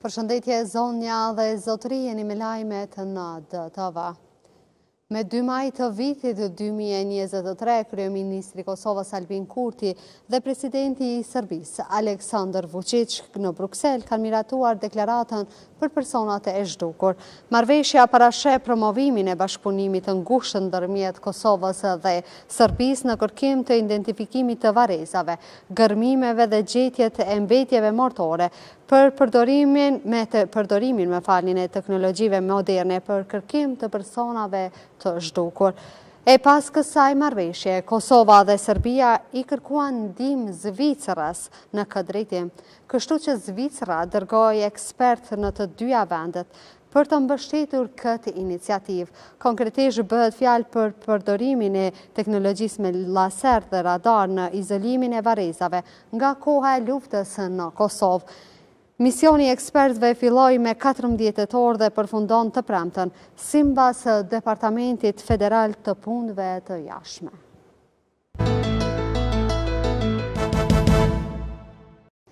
Përshëndetje zonja dhe zotëri, jeni me lajmet në DTV. Me 2 maj të vitit 2023, Kryeministri Kosovës Albin Kurti dhe Presidenti i Serbisë Aleksandar Vučić në Bruksel kanë miratuar deklaratën për personat e zhdukur. Marrëveshja parasheh promovimin e bashkëpunimit të ngushtë ndërmjet Kosovës dhe Serbisë në kërkim të identifikimit të varrezave, gërmimeve dhe gjetjet e mbetjeve mortore për përdorimin e teknologjive moderne për kërkim të personave të zhdukur. E pas kësaj marrëveshje, Kosova dhe Serbia i kërkuan ndihmë Zvicrës në këtë drejtim, kështu që Zvicra dërgoi ekspert në të dyja vendet për të mbështetur këtë iniciativë. Konkretisht bëhet fjalë për përdorimin e teknologjisë me laser dhe radar në izolimin e varrezave nga koha e luftës në Kosovë. Misioni i ekspertëve filloi me 14 tetor dhe përfundon të premten, sipas Departamentit Federal të Punëve të Jashtme.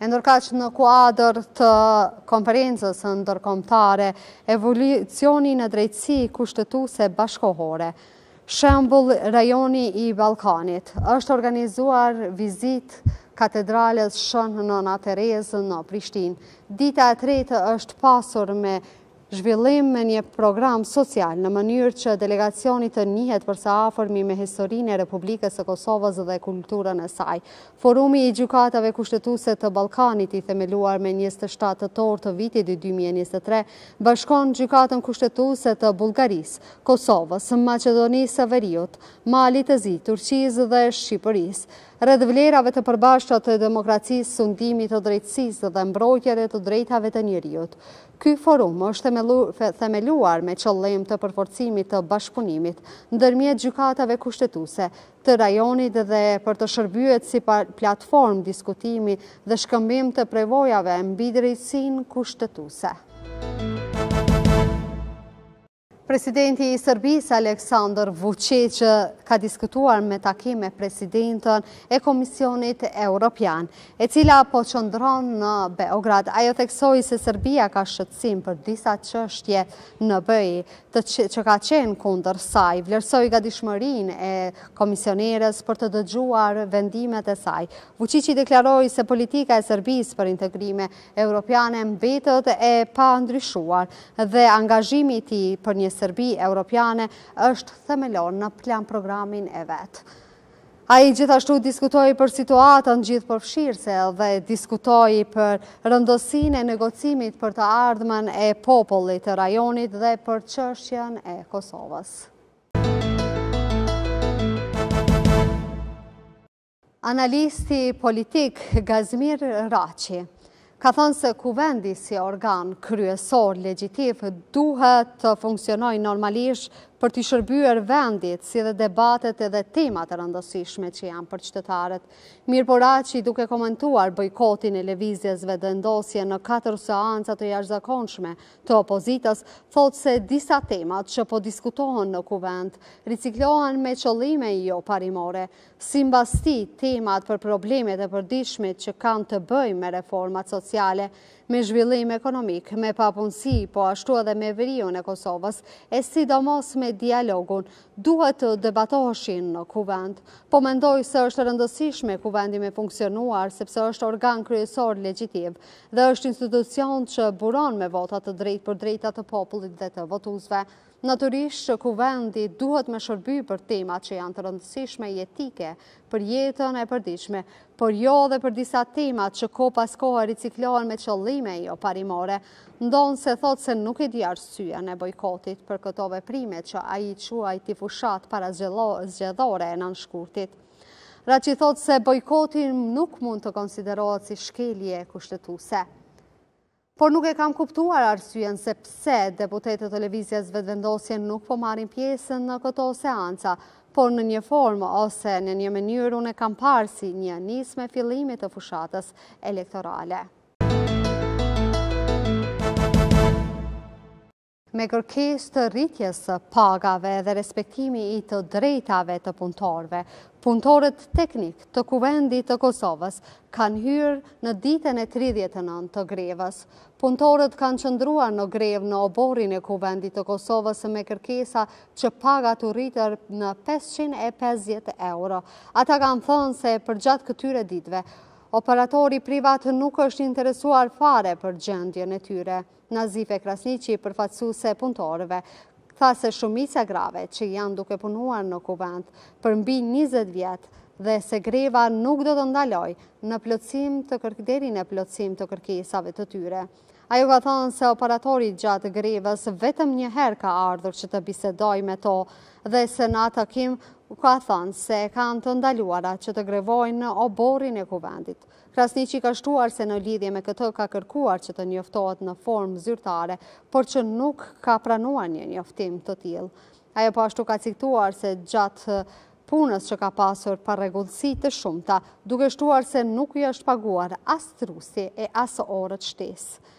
Ndërkaq në kuadër të konferencës ndërkombëtare, evolucioni në drejtësi kushtetuese bashkëkohore, shembull rajoni i Ballkanit, është organizuar vizitë katedrales Shën Nëna Terezë në Prishtinë. Dita e tretë është pasur me zhvillim me një program social në mënyrë që delegacioni të njihet përsa afërmi me historinë e Republikës së Kosovës dhe kulturën e saj. Forumi i gjykatave kushtetuese të Ballkanit, i themeluar me 27 tetor të vitit 2023, bashkon gjykatën kushtetuese të Bullgarisë, Kosovës, Maqedonisë së Veriut, Malit të Zi, Turqisë dhe Shqipërisë, rreth vlerave të përbashkëta të demokracisë, sundimit të drejtësisë dhe mbrojtjeve të drejtave të njeriut. Ky forum është themeluar me qëllim të përforcimit të bashkëpunimit ndërmjet gjykatave kushtetuese të rajonit dhe për të shërbyer si platformë diskutimi dhe shkëmbim të prevojave mbi drejtësinë kushtetuese. Presidenti i Serbisë Aleksandar Vučić ka diskutuar me takim me presidentën e Komisionit Evropian, e cila po qëndron në Beograd. Ajo theksoi se Serbia ka shqetësim për disa çështje në BE që ka qenë kundër saj, vlerësoi gatishmërinë e komisionerës për të dëgjuar vendimet e saj. Vučić deklaroi se politika e Serbisë për integrime evropiane mbetet e pandryshuar dhe angazhimi i tij për një Serbi europiane është themelor në plan programin e vetë. Ai gjithashtu diskutoi për situatën gjithëpërfshirëse dhe diskutoi për rëndësinë e negocimit për të ardhmen e popullit të rajonit dhe për çështjen e Kosovës. Analisti politik Gazimir Raçi ka thënë se kuvendi si organ kryesor legjitiv duhet të funksionojë normalisht për të shërbyer vendit, si dhe debatet edhe temat e rëndësishme që janë për qytetarët. Mirpo Raçi, duke komentuar bojkotin e lëvizjes dhe vendosje në 4 seanca të jashtëzakonshme të opozitës, thotë se disa temat që po diskutohen në kuvend riciklohen me qëllime jo parimore. Sipas tij, temat për problemet e përditshme që kanë të bëjnë me reformat sociale, me zhvillim ekonomik, me papunësi, po ashtu edhe me veriun e Kosovës, e sidomos me dialogun, duhet të debatoheshin në kuvend. Po mendoj se është rëndësishme kuvendi me funksionuar, sepse është organ kryesor legjitiv dhe është institucion që buron me votat të drejtë për drejtat të popullit dhe të votuesve. Natyrisht që kuvendi duhet me shërby për temat që janë të rëndësishme jetike për jetën e përditshme, por jo dhe për disa temat që ko pas kohë riciklohen me qëllime jo parimore. Ndonë se thot se nuk i di arsyeën e bojkotit për këto veprime që ai quajti fushat para zgjedhore e nënshkurtit. Raçi thot se bojkoti nuk mund të konsiderohet si shkelje kushtetuese. Por nuk e kam kuptuar arsyeën se pse deputetët e televizjes vetëvendosje nuk po marrin pjesën në këto seanca, por në një formë ose në një mënyrë unë e kam parë si një nismë fillimit të fushatës elektorale. Me kërkesë të rritjes së pagave dhe respektimi i të drejtave të punëtorëve, punëtorët teknik të Kuvendit të Kosovës kanë hyrë në ditën e 39 të grevës. Punëtorët kanë qëndruar në grevë në oborin e Kuvendit të Kosovës me kërkesa që pagat u rritër në 550 euro. Ata kanë thënë se përgjatë këtyre ditëve, operatori privat nuk është interesuar fare për gjendjen e tyre. Nazife Krasniqi, përfaqësuese e punëtorëve, tha se shumica grave që janë duke punuar në Kuvend për mbi 20 vjet dhe se greva nuk do të ndaloj deri në plotësim të kërkesave të tyre. Ajo ka thënë se operatori gjatë grevës vetëm një herë ka ardhur që të bisedoj me to dhe se në atë takim ka thënë se kanë të ndaluara që të grevojnë në oborin e Kuvendit. Krasniqi ka shtuar se në lidhje me këtë ka kërkuar që të njoftohet në formë zyrtare, por që nuk ka pranuar një njoftim të tillë. Ajo po ashtu ka ciktuar se gjatë punës që ka pasur parregullsi të shumta, duke shtuar se nuk i është paguar as trusi e as orët shtesë.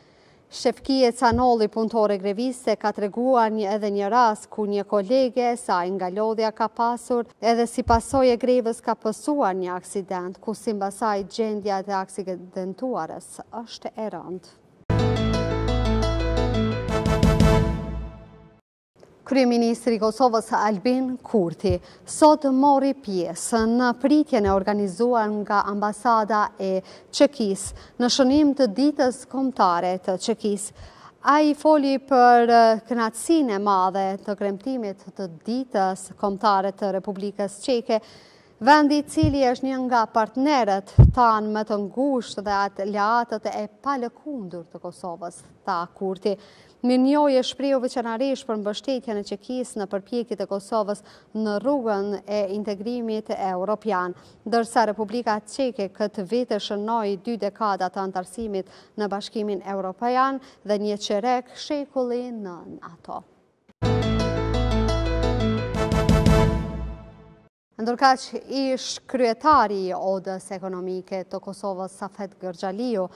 Shefkije Canolli, punëtore greviste, ka treguar edhe një rast ku një kolege e saj nga lodhja ka pasur edhe si pasojë e grevës ka pësuar një aksident, ku sipas saj gjendja e aksidentuarës është e rëndë. Kryeministri i Kosovës Albin Kurti sot mori pjesë në pritjen e organizuar nga ambasada e Çekisë në shënim të ditës kombëtare të Çekisë. Ai foli për kënaqësinë e madhe të kremtimit të ditës kombëtare të Republikës Çeke, vendi i cili është një nga partnerët tanë më të ngushtë dhe aleatët e palëkundur të Kosovës, tha Kurti. Mirënjohje shprehu veçanërisht për mbështetjen e Çekisë në përpjekjet e Kosovës në rrugën e integrimit evropian, ndërsa Republika Çeke këtë vit e shënoi 2 dekada të anëtarësimit në Bashkimin Evropian dhe një qerek shekulli në NATO. Ndërkaq ish kryetari i Odës Ekonomike të Kosovës Safet Gërxhaliu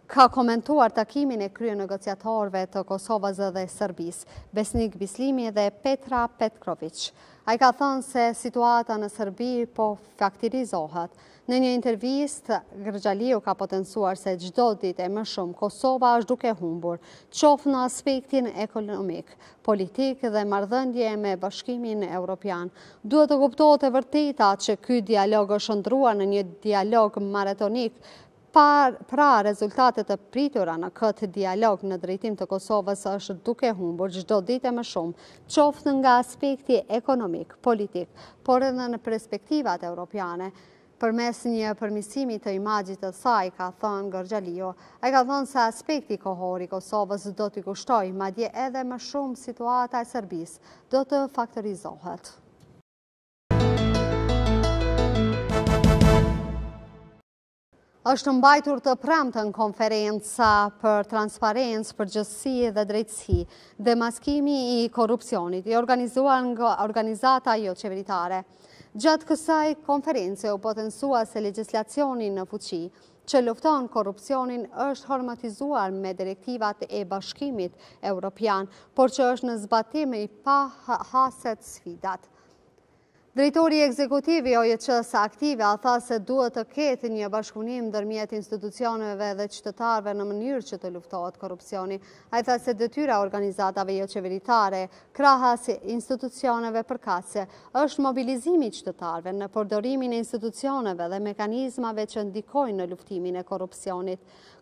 ka komentuar takimin e kryenegociatorëve të Kosovës dhe Serbisë, Besnik Bislimi dhe Petra Petković. Ai ka thënë se situata në Serbi po faktirizohet. Në një intervistë, Gërxhaliu ka potencuar se çdo ditë e më shumë Kosova është duke humbur, qoftë në aspektin ekonomik, politik dhe marrëdhënie me Bashkimin Evropian. Duhet të kuptohet e vërteta që ky dialog është ndruar në një dialog maratonik. Pra rezultatet të pritura në këtë dialog në drejtim të Kosovës është duke humbur çdo ditë më shumë, qoftë nga aspekti ekonomik, politik, por edhe në perspektivat europiane. Përmes një përmirësimi të imazhit të saj, ka thënë Gërxhaliu, ai ka thënë se aspekti kohor i Kosovës do t'i kushtojë, madje edhe më shumë situata e Serbisë do të faktorizohet. Është mbajtur të premten konferenca për transparencë, përgjegjësi dhe drejtësi, demaskimi i korrupsionit, i organizuar nga organizata jo qeveritare. Gjatë kësaj konference u potencua se legjislacioni në fuqi që lufton korrupsionin është harmonizuar me direktivat e Bashkimit Evropian, por që është në zbatim i pahaset sfidat. Drejtori ekzekutiv i OJC-s aktive tha se duhet të ketë një bashkëpunim ndërmjet institucioneve dhe qytetarëve në mënyrë që të luftohet korrupsioni. Ai tha se detyra organizatave jo qeveritare, krahas institucioneve përkatëse, është mobilizimi i qytetarëve në përdorimin e institucioneve dhe mekanizmave që ndikojnë në luftimin e korrupsionit.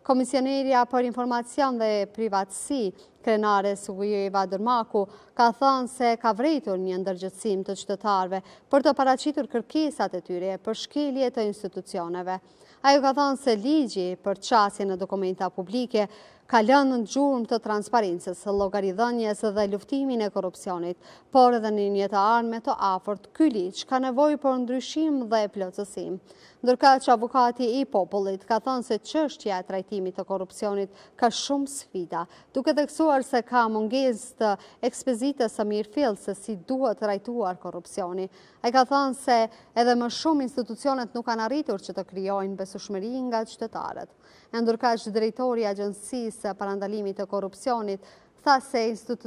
Komisionerja për informacion dhe privatësi, krenare Sugujeva Dërmaku, ka thënë se ka vërejtur një ndërgjegjësim të qytetarëve për të paraqitur kërkesat e tyre për shkelje të institucioneve. Ajo ka thënë se ligji për qasje në dokumenta publike ka lënë në gjurmë të transparencës, llogaridhënies dhe luftimin e korrupsionit, por edhe në një të ardhme të afërt, ky ligj ka nevojë për ndryshim dhe plotësim. Ndërkaq avukati i popullit ka thënë se çështja e trajtimit të korrupsionit ka shumë sfida, duke theksuar se ka mungesë të ekspozitës së mirëfillt se si duhet trajtuar korrupsioni. Ai ka thënë se edhe më shumë institucionet nuk kanë arritur që të krijojnë besueshmëri nga qytetarët. Ndërkaq drejtori i Agjencisë së Parandalimit të Korrupsionit tha se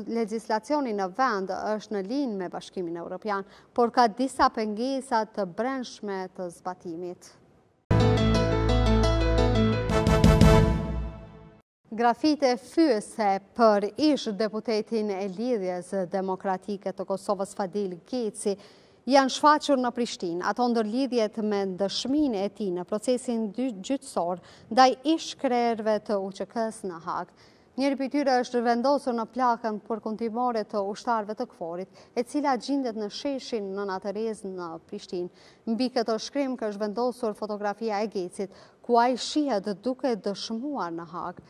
legjislacioni në vend është në linjë me Bashkimin Evropian, por ka disa pengesa të brendshme të zbatimit. Grafite fyese për ish deputetin e Lidhjes Demokratike të Kosovës Fadil Geci janë shfaqur në Prishtinë. Ato ndërlidhjet me dëshminë e tij në procesin gjyqësor ndaj ish krerëve të UÇK-s në Hag. Njëri prej tyre është vendosur në plakën përkundimore të ushtarëve të KFOR-it, e cila gjendet në sheshin Nëna Terezë në Prishtinë. Mbi këtë shkrim ka vendosur fotografia e Gecit, ku ai shihet duke dëshmuar në Hag.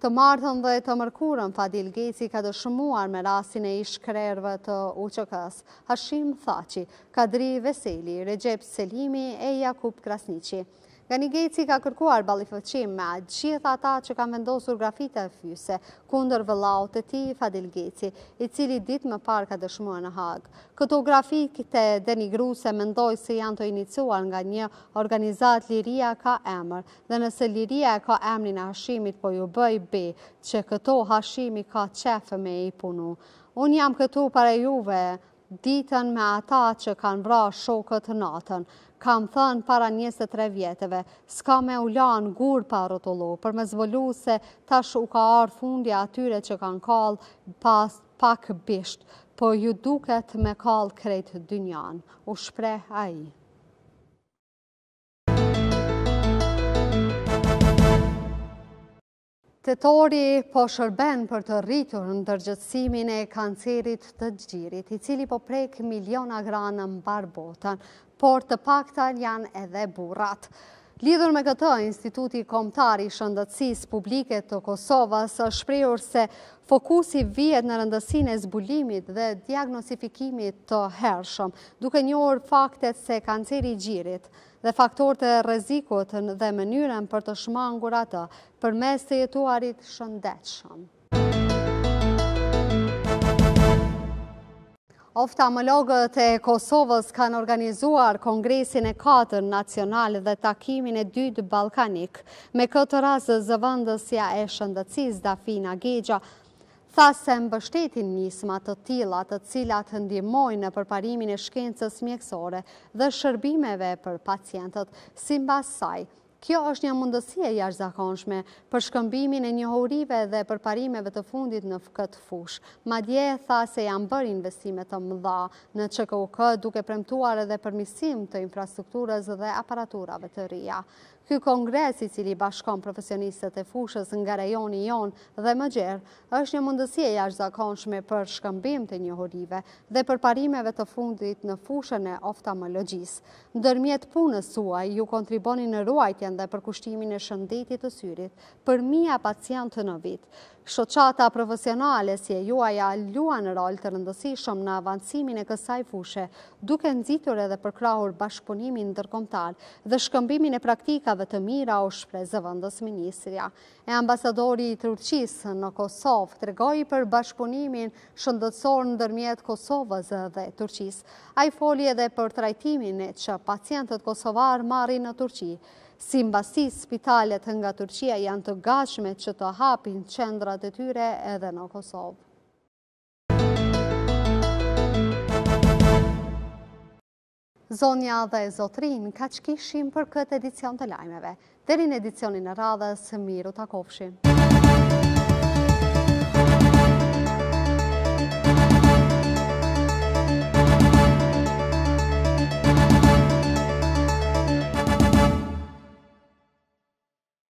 Të martën dhe të mërkurën, Fadil Geci ka dëshmuar me rastin e ish krerëve të UÇK-s, Hashim Thaçi, Kadri Veseli, Recep Selimi e Jakub Krasniqi. Gani Geci ka kërkuar ballafaqim me gjithë ata që kanë vendosur grafite fyse kundër vëllaut të tij Fadil Geci, i cili ditë më parë ka dëshmuar në Hag. Këto grafite denigruese mendoj se janë të iniciuar nga një organizat Liria ka emër, dhe nëse Liria ka emrin e Hashimit, po ju bëj be që këto Hashimi ka qef me i punu. Unë jam këtu para juve ditën me ata që kanë vrarë shokët natën. Kam thënë para 23 vjetëve, s'ka me u lanë gur pa rrotullu, për me zvolu se tash u ka ardhur fundi atyre që kanë kallë pas pak bisht, po ju duket me kallë krejt dynjan, u shpreh ai. Tetori po shërben për të rritur ndërgjegjësimin e kancerit të xhirit, i cili po prek miliona gra në mbar botën, por të paktan janë edhe burrat. Lidhur me këtë, Instituti Kombëtar i Shëndetësisë Publike të Kosovës është shprehur se fokusi vihet në rëndësinë e zbulimit dhe diagnostifikimit të hershëm, duke njohur faktet se kanceri i gjirit dhe faktorët e rrezikut dhe mënyrën për të shmangur atë përmes të jetuarit shëndetshëm. Oftalmologët e Kosovës kanë organizuar Kongresin e 4 nacional dhe takimin e 2 ballkanik. Me këtë rast, zëvendësja e shëndetësisë Dafina Gexha tha se mbështetin nisma të tilla të cilat ndihmojnë në përparimin e shkencës mjekësore dhe shërbimeve për pacientët. Sipas saj, kjo është një mundësi e jashtëzakonshme për shkëmbimin e njohurive dhe përparimeve të fundit në këtë fushë. Madje tha se janë bërë investime të mëdha në ÇKUK, duke premtuar edhe përmirësim të infrastrukturës dhe aparaturave të reja. Ky kongres, i cili bashkon profesionistët e fushës nga rajoni jon dhe më gjerë, është një mundësi e jashtëzakonshme për shkëmbim të njohurive dhe përparimeve të fundit në fushën e oftalmologjisë. Ndërmjet punës suaj, ju kontriboni në ruajtjen dhe përkushtimin e shëndetit të syrit për mijëra pacientë në vit. Shoqata profesionale si e juaja luan rol të rëndësishëm në avancimin e kësaj fushe, duke nxitur edhe përkrahur bashkëpunimin ndërkombëtar dhe shkëmbimin e praktikave të mira, u shpreh zëvendës ministrja. E ambasadori i Turqisë në Kosovë tregoi për bashkëpunimin shëndetësor ndërmjet Kosovës dhe Turqisë. Ai foli edhe për trajtimin që pacientët kosovar marrin në Turqi. Sipas tij, spitalet nga Turqia janë të gatshme që të hapin qendrat e tyre edhe në Kosovë. Zonja dhe zotrin, kaq kishim për këtë edicion të lajmeve. Deri në edicionin e radhës, miru takofshim.